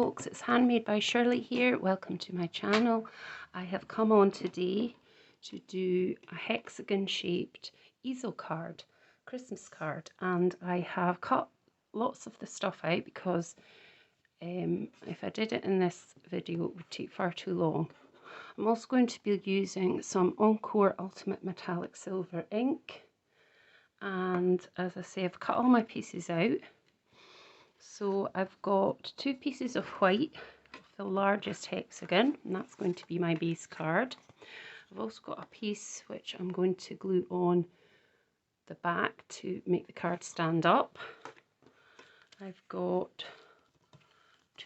folks, it's Handmade by Shirley here. Welcome to my channel. I have come on today to do a hexagon shaped easel card, Christmas card, and I have cut lots of the stuff out because if I did it in this video it would take far too long. I'm also going to be using some Encore Ultimate Metallic Silver ink, and as I say, I've cut all my pieces out. So I've got 2 pieces of white, the largest hexagon, and that's going to be my base card. I've also got a piece which I'm going to glue on the back to make the card stand up. I've got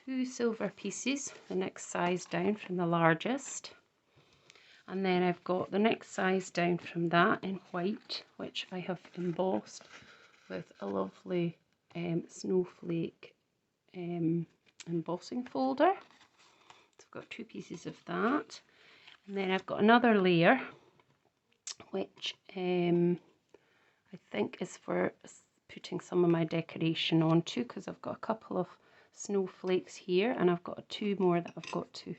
2 silver pieces, the next size down from the largest. And then I've got the next size down from that in white, which I have embossed with a lovely snowflake embossing folder. So I've got 2 pieces of that, and then I've got another layer which I think is for putting some of my decoration onto, because I've got a couple of snowflakes here and I've got 2 more that I've got to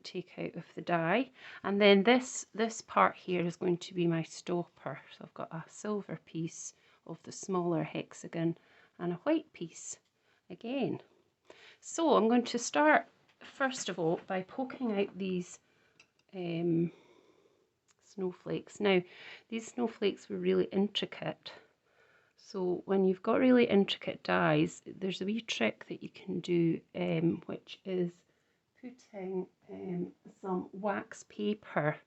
take out of the die. And then this part here is going to be my stopper. So I've got a silver piece of the smaller hexagon and a white piece again. So I'm going to start first of all by poking out these snowflakes. Now these snowflakes were really intricate, so when you've got really intricate dies, there's a wee trick that you can do, which is putting some wax paper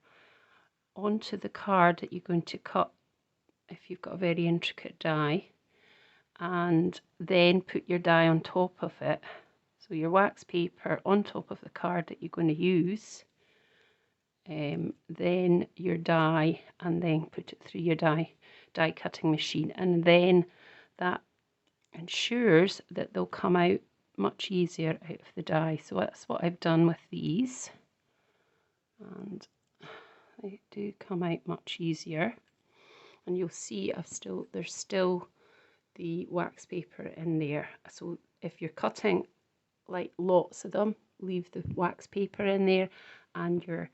onto the card that you're going to cut if you've got a very intricate die, and then put your die on top of it. So your wax paper on top of the card that you're going to use, then your die, and then put it through your die cutting machine, and then that ensures that they'll come out much easier out of the die. So that's what I've done with these, and they do come out much easier. And you'll see there's still the wax paper in there. So if you're cutting like lots of them, leave the wax paper in there, and your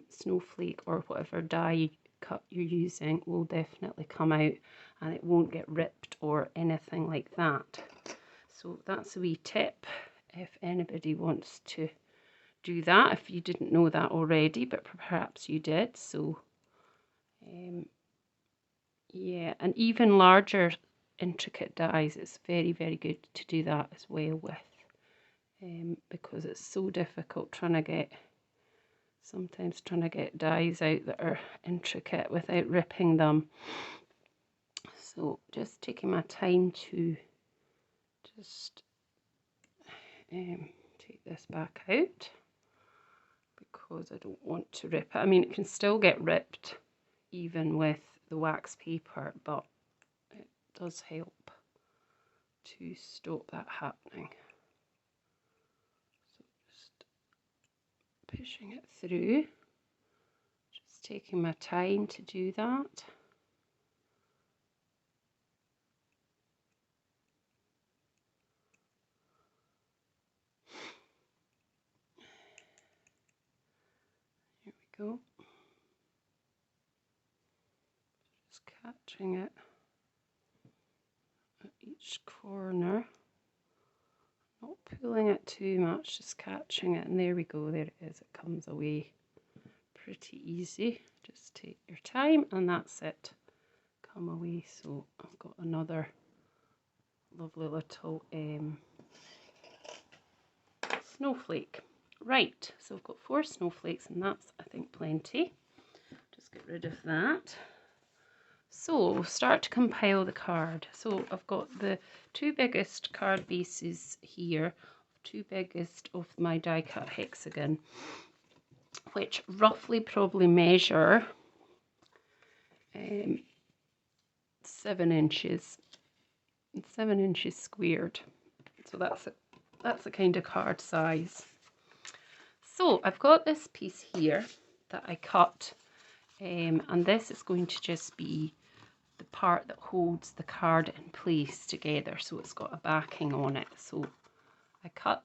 snowflake or whatever die cut you're using will definitely come out, and it won't get ripped or anything like that. So that's a wee tip if anybody wants to do that, if you didn't know that already, but perhaps you did. So yeah, and even larger intricate dies, it's very, very good to do that as well with, because it's so difficult sometimes trying to get dies out that are intricate without ripping them. So just taking my time to just take this back out, because I don't want to rip it. I mean, it can still get ripped even with the wax paper, but it does help to stop that happening. So just pushing it through, just taking my time to do that. Here we go. Just catching it at each corner, not pulling it too much, just catching it, and there we go, there it is, it comes away pretty easy. Just take your time and that's it, come away. So I've got another lovely little snowflake. Right, so I've got 4 snowflakes, and that's, I think, plenty. Just get rid of that. So we'll start to compile the card. So I've got the 2 biggest card bases here, 2 biggest of my die cut hexagon, which roughly probably measure 7 inches, 7 inches squared. So that's the kind of card size. So I've got this piece here that I cut, and this is going to just be the part that holds the card in place together, so it's got a backing on it. So I cut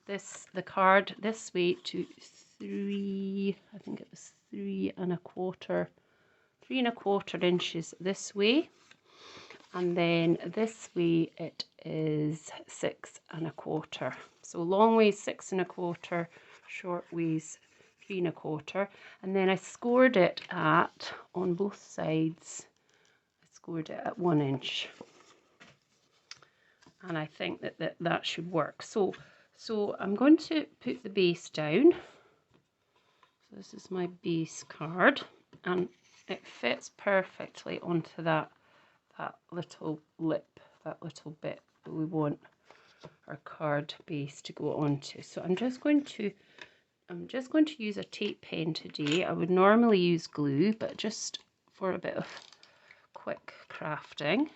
the card this way to 3, I think it was 3¼ inches this way, and then this way it is 6¼ So long ways 6¼ short ways 3¼ and then I scored it at, on both sides, I scored it at 1 inch, and I think that should work. So I'm going to put the base down. So this is my base card, and it fits perfectly onto that little lip, that little bit that we want our card base to go onto. So I'm just going to use a tape pen today. I would normally use glue, but just for a bit of quick crafting.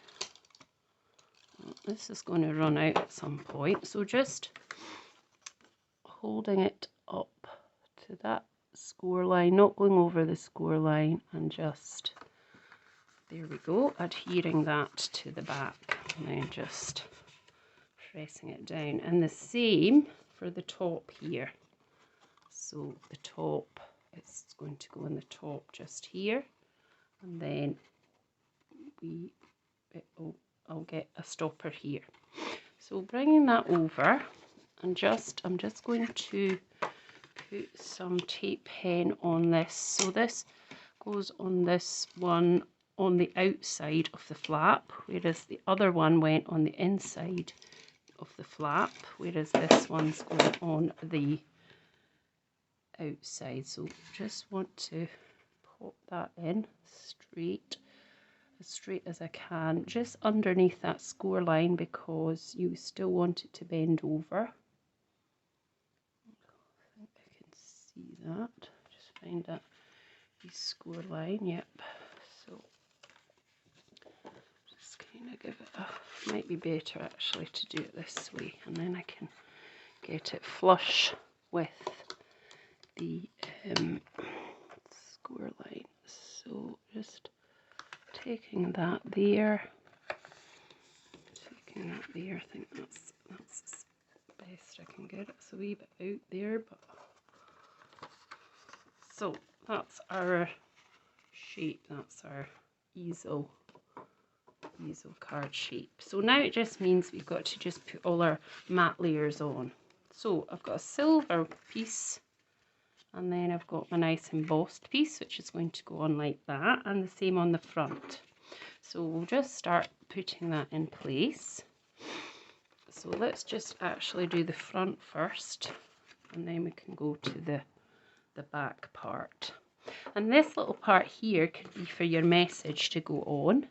This is going to run out at some point, so just holding it up to that score line, not going over the score line, and just, there we go, adhering that to the back, and then just pressing it down. And the same for the top here. So the top, it's going to go in the top just here, and then I'll get a stopper here. So bringing that over, and I'm just going to put some tape pen on this. So this goes on this one on the outside of the flap, whereas the other one went on the inside of the flap, whereas this one's going on the outside. So just want to pop that in as straight as I can, just underneath that score line, because you still want it to bend over. I think I can see that. Just find that score line. Yep. So just kind of give it a, might be better actually to do it this way, and then I can get it flush with the score line. So just taking that there, I think that's the best I can get. It's a wee bit out there, but so that's our shape, that's our easel card shape. So now it just means we've got to just put all our matte layers on. So I've got a silver piece, and then I've got my nice embossed piece, which is going to go on like that, and the same on the front. So we'll just start putting that in place. So let's just actually do the front first, and then we can go to the back part. And this little part here could be for your message to go on,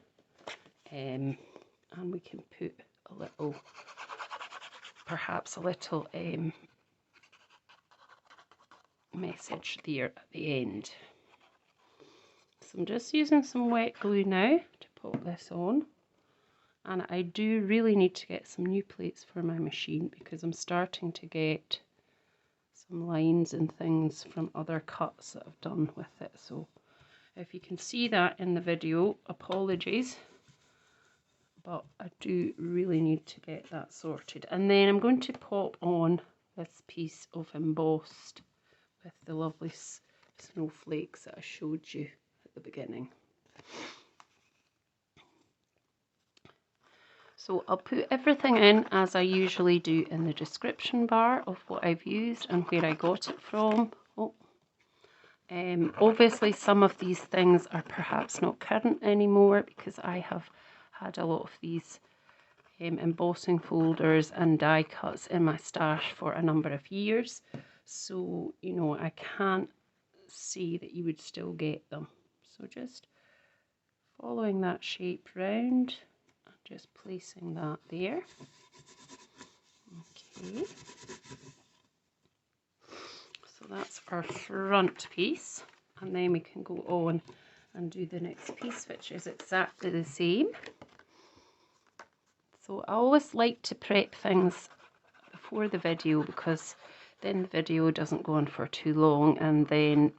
and we can put a little, perhaps a little message there at the end. So I'm just using some wet glue now to pop this on, and I do really need to get some new plates for my machine, because I'm starting to get some lines and things from other cuts that I've done with it. So if you can see that in the video, apologies, but I do really need to get that sorted. And then I'm going to pop on this piece of embossed with the lovely snowflakes that I showed you at the beginning. So I'll put everything in as I usually do in the description bar of what I've used and where I got it from. Obviously some of these things are perhaps not current anymore, because I have had a lot of these embossing folders and die cuts in my stash for a number of years. So, you know, I can't see that you would still get them. So just following that shape round, just placing that there. Okay. So that's our front piece, and then we can go on and do the next piece, which is exactly the same. So I always like to prep things before the video, because then the video doesn't go on for too long, and then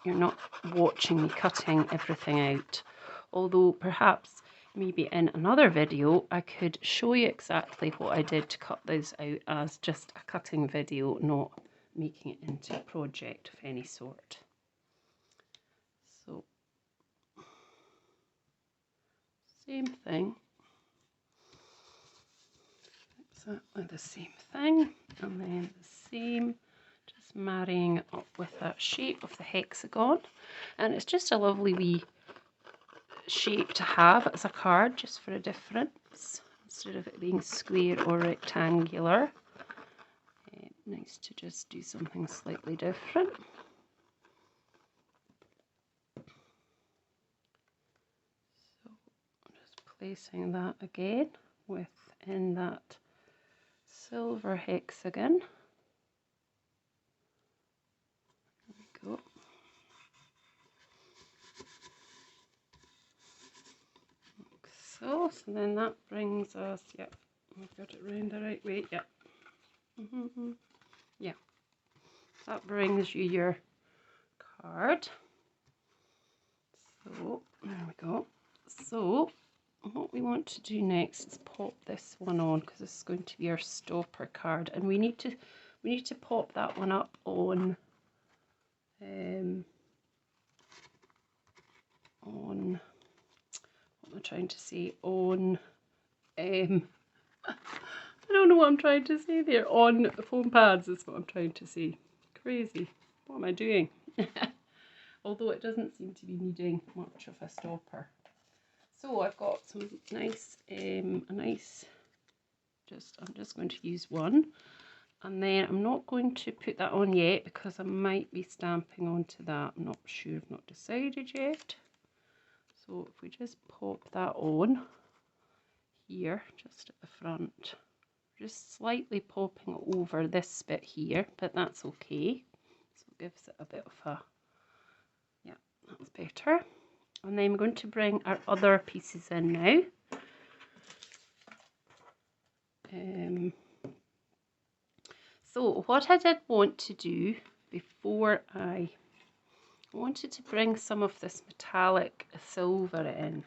you're not watching me cutting everything out although perhaps maybe in another video I could show you exactly what I did to cut those out as just a cutting video, not making it into a project of any sort. So same thing, exactly the same thing, and then the same, just marrying it up with that shape of the hexagon. And it's just a lovely wee shape to have as a card, just for a difference, instead of it being square or rectangular. Nice to just do something slightly different. So I'm just placing that again within that silver hexagon. There we go. So then that brings us, yep, I've got it round the right way, yep. Yeah, that brings you your card. So there we go. So what we want to do next is pop this one on, because this is going to be our stopper card, and we need to pop that one up on what am I trying to say, on I don't know what I'm trying to say there, on foam pads is what I'm trying to say. Crazy, what am I doing? Although it doesn't seem to be needing much of a stopper. So I've got some nice, I'm just going to use one, and then I'm not going to put that on yet because I might be stamping onto that. I'm not sure, I've not decided yet. So if we just pop that on here, just at the front, just slightly popping over this bit here, but that's okay. So it gives it a bit of a, yeah, that's better. And then we're going to bring our other pieces in now. So what I did want to do before I wanted to bring some of this metallic silver in.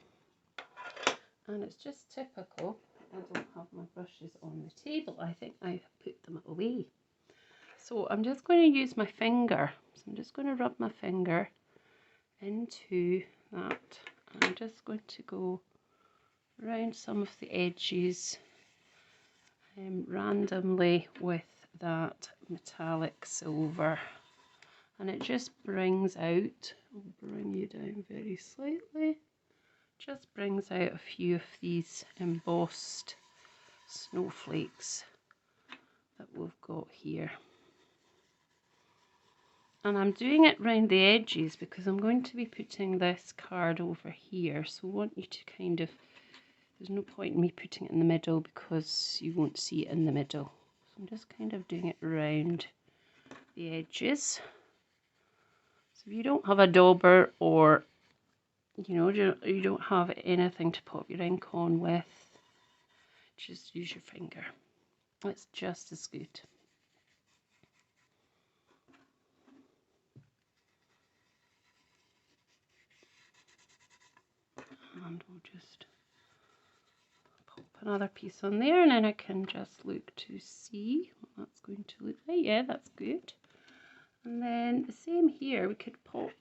And it's just typical, I don't have my brushes on the table. I think I put them away. So I'm just going to use my finger. So I'm just going to rub my finger into that. And I'm just going to go around some of the edges randomly with that metallic silver. And it just brings out, I'll bring you down very slightly, just brings out a few of these embossed snowflakes that we've got here. And I'm doing it round the edges because I'm going to be putting this card over here, so I want you to kind of, there's no point in me putting it in the middle because you won't see it in the middle. So I'm just kind of doing it round the edges. So if you don't have a dauber, or you don't have anything to pop your ink on with, just use your finger. It's just as good. And we'll just pop another piece on there, and then I can just look to see what that's going to look like. Yeah, that's good. And then the same here, we could pop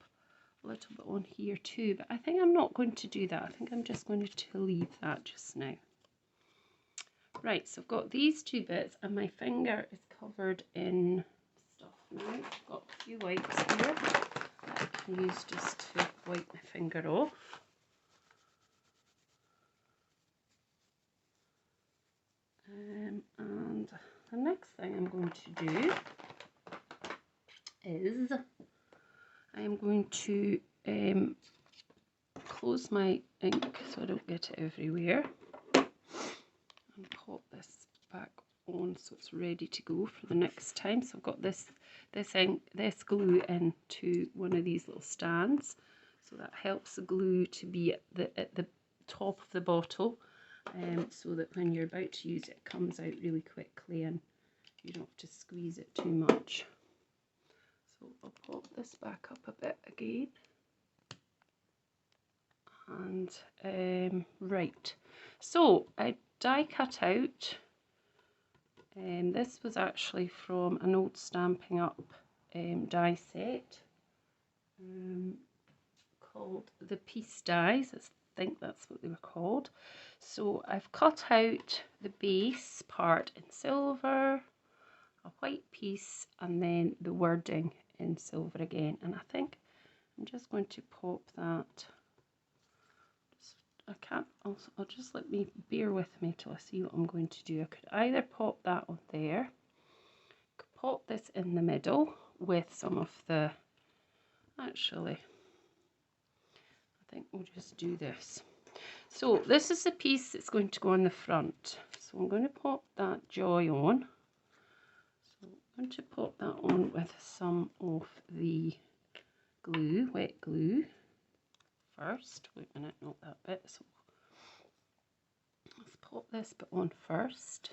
a little bit on here too, but I think I'm not going to do that. I think I'm just going to leave that just now. Right, so I've got these two bits and my finger is covered in stuff now. I've got a few wipes here that I can use just to wipe my finger off. And the next thing I'm going to do is I'm going to close my ink so I don't get it everywhere, and pop this back on so it's ready to go for the next time. So I've got this glue into one of these little stands, so that helps the glue to be at the top of the bottle, so that when you're about to use it, it comes out really quickly and you don't have to squeeze it too much. So I'll pop this back up a bit again. And right, so I die cut out, and this was actually from an old Stampin' Up die set called the piece dies. I think that's what they were called. So I've cut out the base part in silver, a white piece, and then the wording in silver again. And I think I'm just going to pop that. I can't, I'll just let me, bear with me till I see what I'm going to do. I could either pop that on there, could pop this in the middle with some of the, actually, I think we'll just do this. So this is the piece that's going to go on the front. So I'm going to pop that joy on. So I'm going to pop that on with some of the glue, wet glue first. Wait a minute, not that bit. So let's pop this bit on first.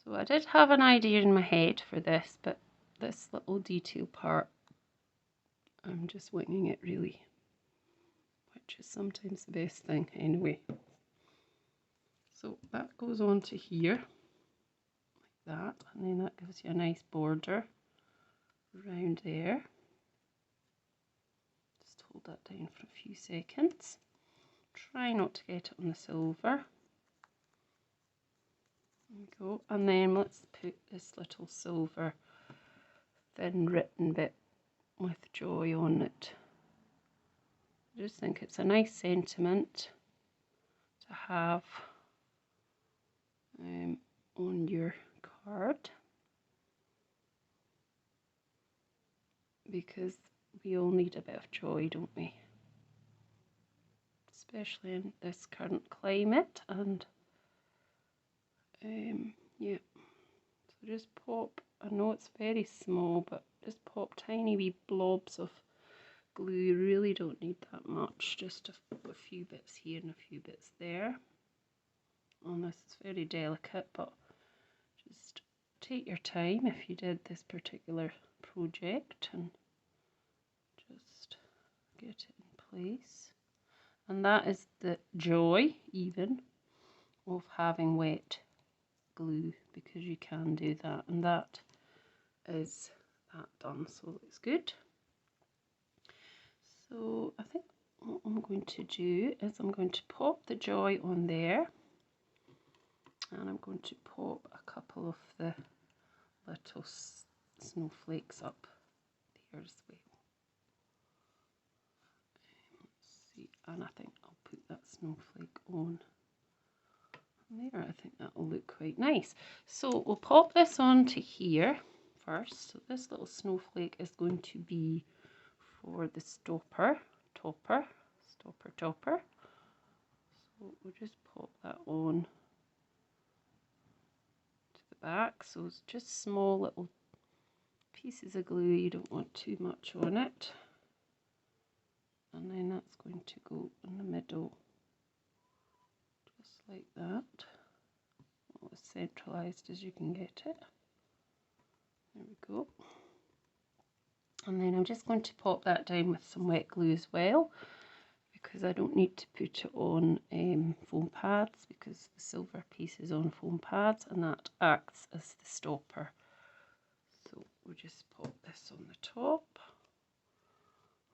So I did have an idea in my head for this, but this little detail part, I'm just winging it really, which is sometimes the best thing anyway. So that goes on to here, like that, and then that gives you a nice border around there. Just hold that down for a few seconds. Try not to get it on the silver. There we go. And then let's put this little silver thin written bit with joy on it. I just think it's a nice sentiment to have on your card, because we all need a bit of joy, don't we? Especially in this current climate. And yeah, so just pop, I know it's very small, but just pop tiny wee blobs of glue. You really don't need that much, just a few bits here and a few bits there. And this is very delicate, but just take your time if you did this particular project and just get it in place. And that is the joy even of having wet glue, because you can do that. And that is that done, so it looks good. So I think what I'm going to do is I'm going to pop the joy on there, and I'm going to pop a couple of the little snowflakes up there as well. Let's see, and I think I'll put that snowflake on there. I think that will look quite nice. So we'll pop this onto here first. So this little snowflake is going to be for the topper. So we'll just pop that on to the back. So it's just small little pieces of glue. You don't want too much on it. And then that's going to go in the middle, just like that. Well, as centralised as you can get it. There we go. And then I'm just going to pop that down with some wet glue as well, because I don't need to put it on foam pads, because the silver piece is on foam pads and that acts as the stopper. So we'll just pop this on the top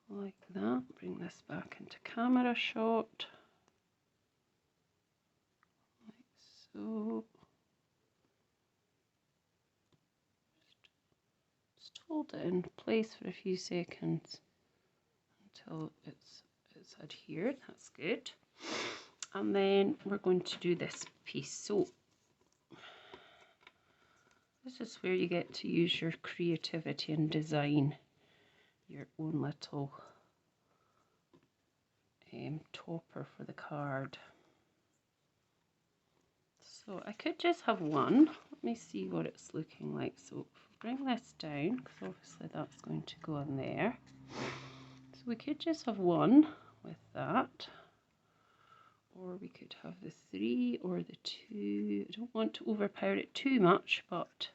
like that. Bring this back into camera shot like so. Just hold it in place for a few seconds until it's adhered. That's good. And then we're going to do this piece. So this is where you get to use your creativity and design your own little topper for the card. So I could just have one. Let me see what it's looking like. So bring this down, because obviously that's going to go in there. So we could just have one with that, or we could have the 3 or the 2. I don't want to overpower it too much, but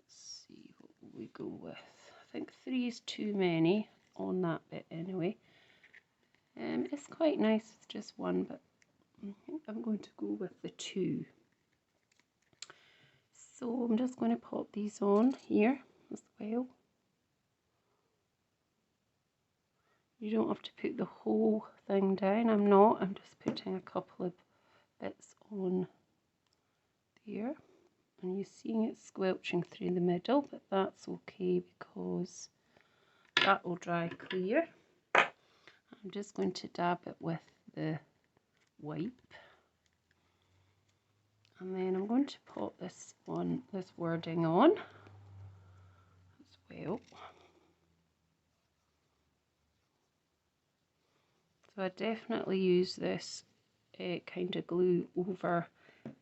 let's see what we go with. I think 3 is too many on that bit anyway. It's quite nice with just one, but I think I'm going to go with the two. So I'm just going to pop these on here as well. You don't have to put the whole thing down. I'm just putting a couple of bits on there. And you're seeing it squelching through the middle, but that's okay because that will dry clear. I'm just going to dab it with the wipe. And then I'm going to pop this wording on as well. So I definitely use this kind of glue over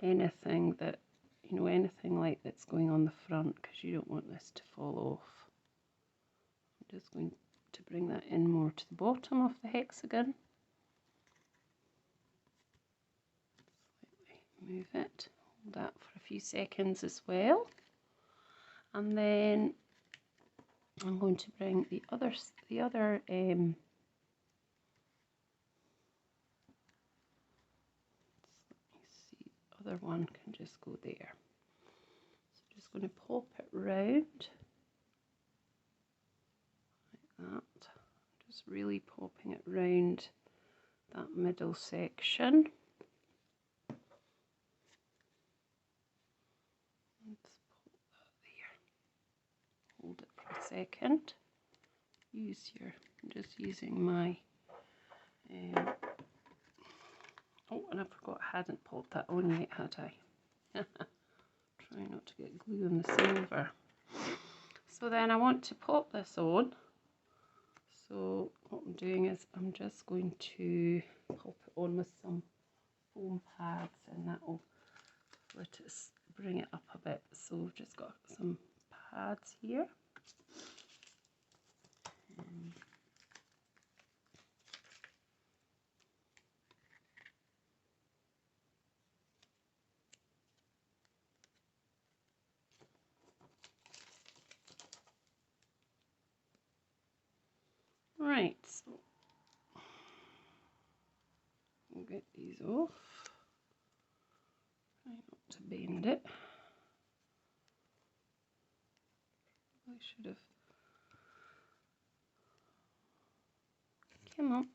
anything that, you know, anything like that's going on the front, because you don't want this to fall off. I'm just going to bring that in more to the bottom of the hexagon. Slightly move it, hold that for a few seconds as well. And then I'm going to bring the other other one can just go there. So just going to pop it round like that. Just really popping it round that middle section. Let's pop that there. Hold it for a second. I'm just using my oh, and I forgot I hadn't popped that on yet, had I? Try not to get glue on the silver. So then I want to pop this on. So what I'm doing is I'm just going to pop it on with some foam pads, and that will bring it up a bit. So we've just got some pads here. Right, so we'll get these off. Try not to bend it. I should have. Come on.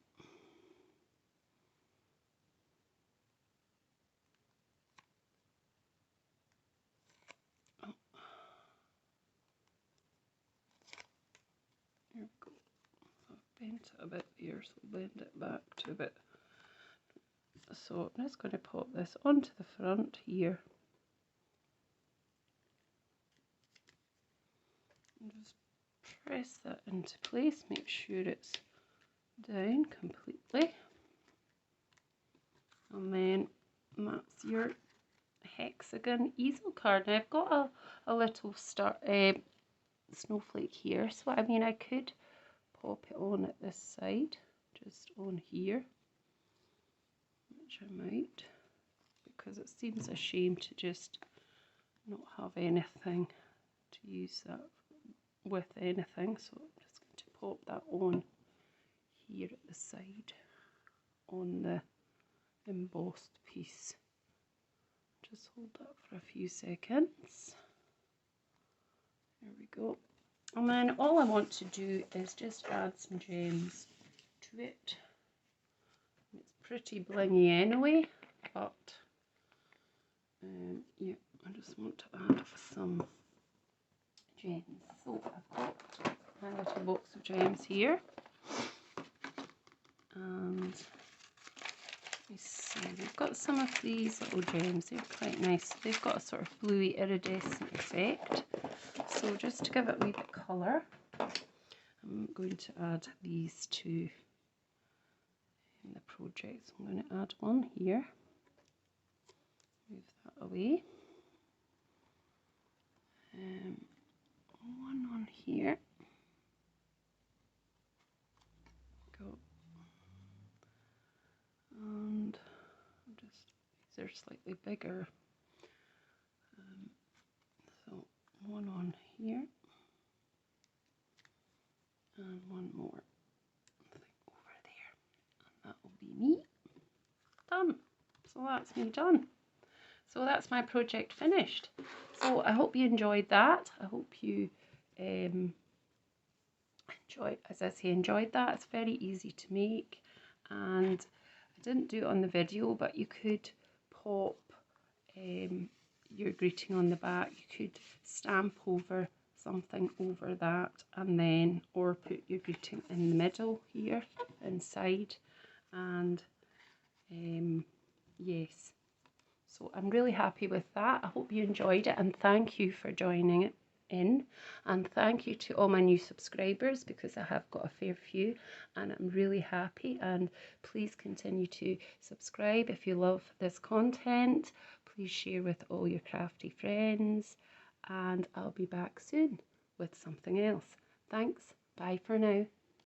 Oh. There we go. I've bent it a bit here, so bend it back to a bit. So I'm just going to pop this onto the front here. And just press that into place, make sure it's down completely. And then that's your hexagon easel card. Now I've got a little snowflake here, so I mean I could pop it on at this side, just on here, which I might, because it seems a shame to just not have anything to use that with anything. So I'm just going to pop that on here at the side on the embossed piece. Just hold that for a few seconds. There we go. And then all I want to do is just add some gems to it. It's pretty blingy anyway, but yeah, I just want to add some gems. So I've got my little box of gems here, and let me see, we've got some of these little gems. They're quite nice. They've got a sort of bluey iridescent effect. So just to give it a wee bit of colour, I'm going to add these two in the project. So I'm going to add one here, move that away, one on here, go, and just, these are slightly bigger, so one on here, and one more, I think, over there, So that's me done. So that's my project finished. So I hope you enjoyed that. I hope you enjoyed that. It's very easy to make, and I didn't do it on the video, but you could pop your greeting on the back. You could stamp over something over that, and then or put your greeting in the middle here inside. And yes, so I'm really happy with that. I hope you enjoyed it, and thank you for joining it in, and thank you to all my new subscribers, because I have got a fair few and I'm really happy. And please continue to subscribe if you love this content. Please share with all your crafty friends, and I'll be back soon with something else. Thanks. Bye for now.